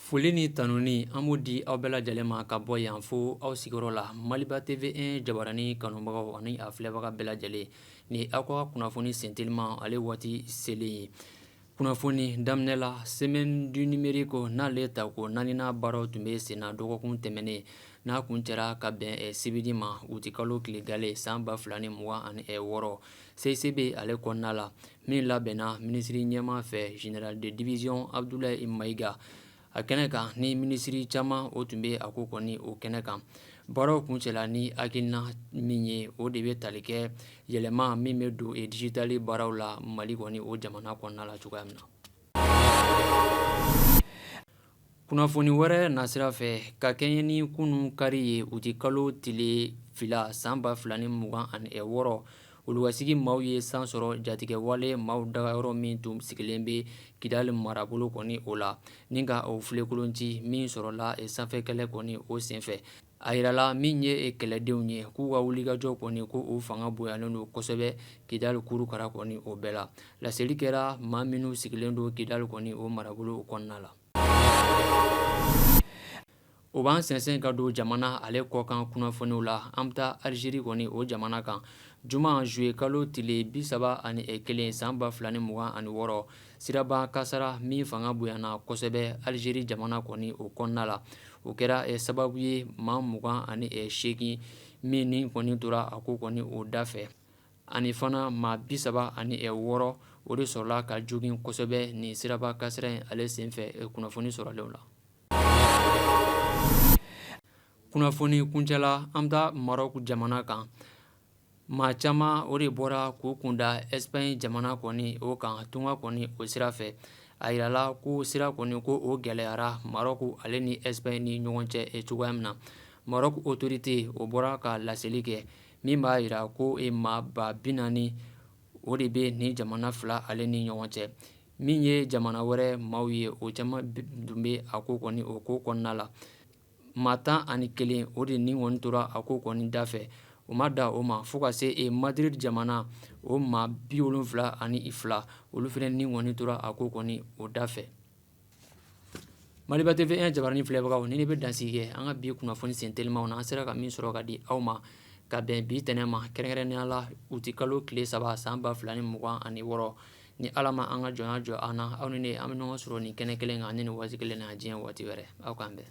Foli ni tanuni an b'o di aw bɛɛ lajɛlen ma ka bɔ yan fo aw sigiyɔrɔ la Maliba TV1 jabarani kanubagaw ani a filɛbaga bɛɛ lajɛlen ni aw ka kunnafoni senteliman ale waati selen ye. Kunnafoni daminɛ la semaine du numérique n'ale ta ko naaninan baaraw tun bɛ sen na dɔgɔkun tɛmɛnen n'a kun cɛra ka bɛn sibiri ma uti kalo tile gale san 2026 CCB ale kɔnɔna la min labɛnna minisiri ɲɛmaa fɛ général de division Abdoulaye Mayiga a kɛnɛ kan ni minisiri caman o tun bɛ a ko kɔni o kɛnɛ kan. Baaraw kuncɛla ni hakilina min ye o de bɛ tali kɛ yɛlɛma min bɛ don digitali baaraw la Mali kɔni o jamana kɔnɔna la cogoya min na. Kunnafoni wɛrɛ nasira fɛ ka kɛɲɛ ni kunun kari ye uti kalo tile fila san 2026 oluwasigi maaw ye san sɔrɔ jatigɛwale maaw dagayɔrɔ min tun sigilen bɛ Kidali marabolo kɔni o la ni ka o filekolonci min sɔrɔla sanfɛkɛlɛ kɔni o senfɛ. A yirala min ye kɛlɛdenw ye k'u ka wulikajɔ kɔni ko o fanga bonyalen don kosɛbɛ Kidali kurukara kɔni o bɛɛ la. Laseli kɛra maa minnu sigilen don Kidali kɔni o marabolo kɔnɔna la. O b'an sɛnsɛn ka don jamana ale kɔkan kunnafoniw la an bɛ taa Alizeri kɔni o jamana kan. Juma juye kalo tile 31 san 2026 siraba kasara min fanga bonyana kosɛbɛ Alizeri jamana kɔni o kɔnɔna la. O kɛra sababu ye maa 28 min ni kɔni tora a ko kɔni o da fɛ ani fana maa 36 o de sɔrɔla ka jogin kosɛbɛ ni siraba kasara in ale senfɛ kunnafoni sɔrɔlenw la. Kunnafoni kuncɛla an bɛ taa Marɔku jamana kan. Maa caman o de bɔra k'u kunda Espagne jamana kɔni o kan tunga kɔni o sira fɛ. A yirala ko sira kɔni ko o gɛlɛyara Marɔku ale ni Espagne ni ɲɔgɔn cɛ cogoya min na. Marɔku autorité o bɔra ka laseli kɛ min b'a yira ko maa 40,000 o de bɛ ni jamana fila ale ni ɲɔgɔn cɛ. Min ye jamana wɛrɛ maaw ye o caman dun bɛ a ko kɔni o ko kɔnɔna la. Maa 11 o de ni kɔni tora a ko kɔni da fɛ. O ma da o ma fo ka se Madrid jamana o maa 72 olu fana ni kɔni tora a ko kɔni o da fɛ. Maliba TV1 jabarani filɛbagaw ni ne bɛ dansigi kɛ an ka bi kunnafoni sentelimanw na an sera ka min sɔrɔ ka di aw ma ka bɛn bi tɛnɛ ma kɛrɛnkɛrɛnnenya la uti kalo tile 3 san 2026 ni Ala ma an ka jɔnya jɔ an na aw ni ne an bɛ ɲɔgɔn sɔrɔ nin kɛnɛ kelen kan ni nin waati kelen na diɲɛ waati wɛrɛ aw k'an bɛn.